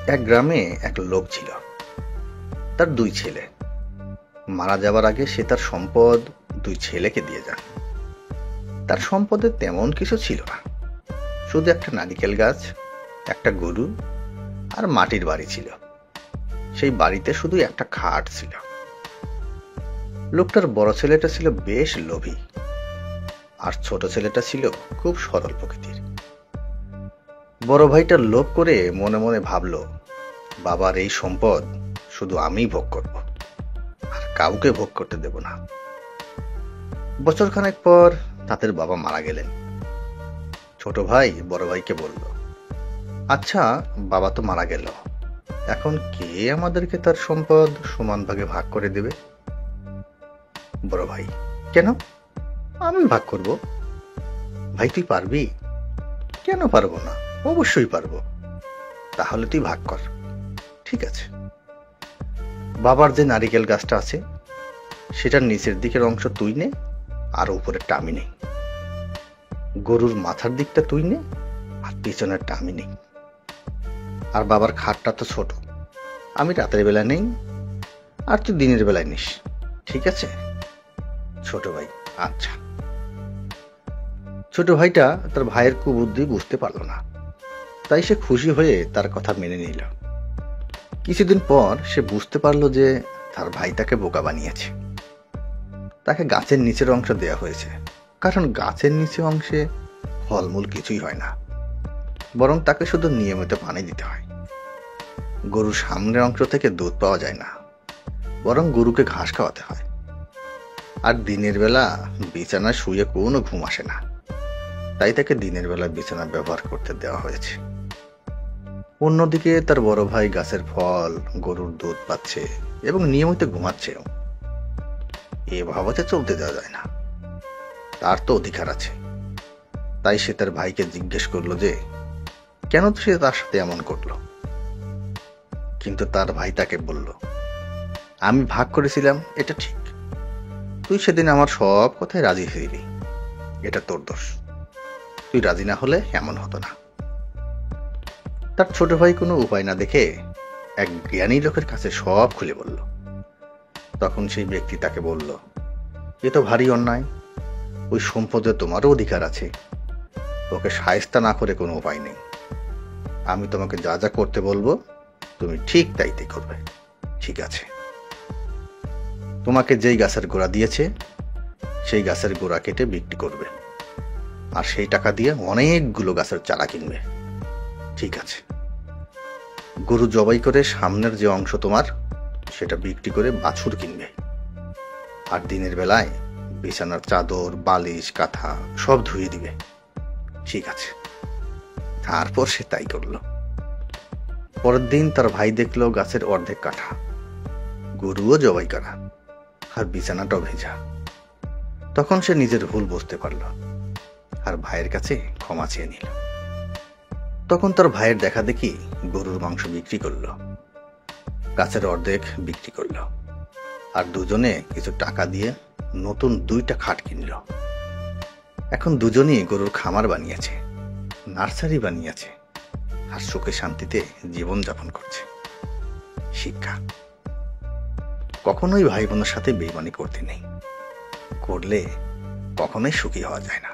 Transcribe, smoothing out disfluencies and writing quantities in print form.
এক গ্রামে এক লোক ছিল। তার দুই ছেলে। মারা যাবার আগে সে তার সম্পদ দুই ছেলেকে দিয়ে যান। তার সম্পদে তেমন কিছু ছিল না, শুধু একটা নারিকেল গাছ, একটা গরু আর মাটির বাড়ি ছিল। সেই বাড়িতে শুধু একটা খাট ছিল। লোকটার বড় ছেলেটা ছিল বেশ লোভী, আর ছোট ছেলেটা ছিল খুব সরল প্রকৃতির। বড় ভাইটার লোভ করে মনে মনে ভাবল, বাবার এই সম্পদ শুধু আমিই ভোগ করব, আর কাউকে ভোগ করতে দেব না। বছরখানেক পর তাদের বাবা মারা গেলেন। ছোট ভাই বড় ভাইকে বলল, আচ্ছা, বাবা তো মারা গেল, এখন কে আমাদেরকে তার সম্পদ সমান ভাগে ভাগ করে দেবে? বড় ভাই, কেন? আমি ভাগ করব। ভাই, তুই পারবি? কেন পারবো না, অবশ্যই পারবো। তাহলে তুই ভাগ কর। ঠিক আছে। বাবার যে নারিকেল গাছটা আছে সেটার নিচের দিকের অংশ তুই নে, আর উপরেরটা আমি নেই। গরুর মাথার দিকটা তুই নে, আর পিছনেরটা আমি নেই। আর বাবার খাটটা তো ছোট, আমি রাতের বেলা নেই, আর তুই দিনের বেলায় নিস। ঠিক আছে? ছোট ভাই, আচ্ছা। ছোট ভাইটা তার ভাইয়ের কুবুদ্ধি বুঝতে পারল না, তাই সে খুশি হয়ে তার কথা মেনে নিল। কিছুদিন পর সে বুঝতে পারল যে তার ভাই তাকে বোকা বানিয়েছে। তাকে গাছের নিচের অংশ দেয়া হয়েছে, কারণ গাছের নিচের অংশে ফলমূল কিছুই হয় না, বরং তাকে শুধু নিয়মিত পানি দিতে হয়। গরুর সামনের অংশ থেকে দুধ পাওয়া যায় না, বরং গরুকে ঘাস খাওয়াতে হয়। আর দিনের বেলা বিছানায় শুয়ে কোনো ঘুম আসে না, তাই তাকে দিনের বেলা বিছানা ব্যবহার করতে দেওয়া হয়েছে। অন্যদিকে তার বড় ভাই গাছের ফল, গরুর দুধ পাচ্ছে এবং নিয়মিত ঘুমাচ্ছেও। এভাবে চলতে দেওয়া যায় না, তার তো অধিকার আছে। তাই সে তার ভাইকে জিজ্ঞেস করলো যে কেন সে তার সাথে এমন করলো। কিন্তু তার ভাই তাকে বলল, আমি ভাগ করেছিলাম, এটা ঠিক। তুই সেদিন আমার সব কথায় রাজি হইলি, এটা তোর দোষ। তুই রাজি না হলে এমন হতো না। তার ছোট ভাই কোনো উপায় না দেখে এক জ্ঞানী লোকের কাছে সব খুলে বলল। তখন সেই ব্যক্তি তাকে বলল, এ তো ভারী অন্যায়। ওই সম্পদে তোমারও অধিকার আছে, ওকে শায়েস্তা না করে কোনো উপায় নেই। আমি তোমাকে যা যা করতে বলবো তুমি ঠিক তাই করবে। ঠিক আছে? তোমাকে যেই গাছের গোড়া দিয়েছে সেই গাছের গোড়া কেটে বিক্রি করবে, আর সেই টাকা দিয়ে অনেকগুলো গাছের চারা কিনবে। ঠিক আছে? গরু জবাই করে সামনের যে অংশ তোমার, সেটা বিক্রি করে বাছুর কিনবে, আর দিনের বেলায় বিছানার চাদর, বালিশ, কাঁথা সব ধুয়ে দিবে। ঠিক আছে? তারপর সে তাই করল। পরের দিন তার ভাই দেখলো গাছের অর্ধেক কাটা, গরুও জবাই করা, আর বিছানাটাও ভেজা। তখন সে নিজের ভুল বুঝতে পারল, আর ভাইয়ের কাছে ক্ষমা চেয়ে নিল। তখন তার ভাইয়ের দেখা দেখি গরুর মাংস বিক্রি করলো, গাছের অর্ধেক বিক্রি করলো, আর দুজনে কিছু টাকা দিয়ে নতুন 2টা খাট কিনল। এখন দুজনেই গরুর খামার বানিয়েছে, নার্সারি বানিয়েছে, আর সুখে শান্তিতে জীবন যাপন করছে। শিক্ষা: কখনোই ভাই বোনের সাথে বেইমানি করতে নেই, করলে কখনোই সুখী হওয়া যায় না।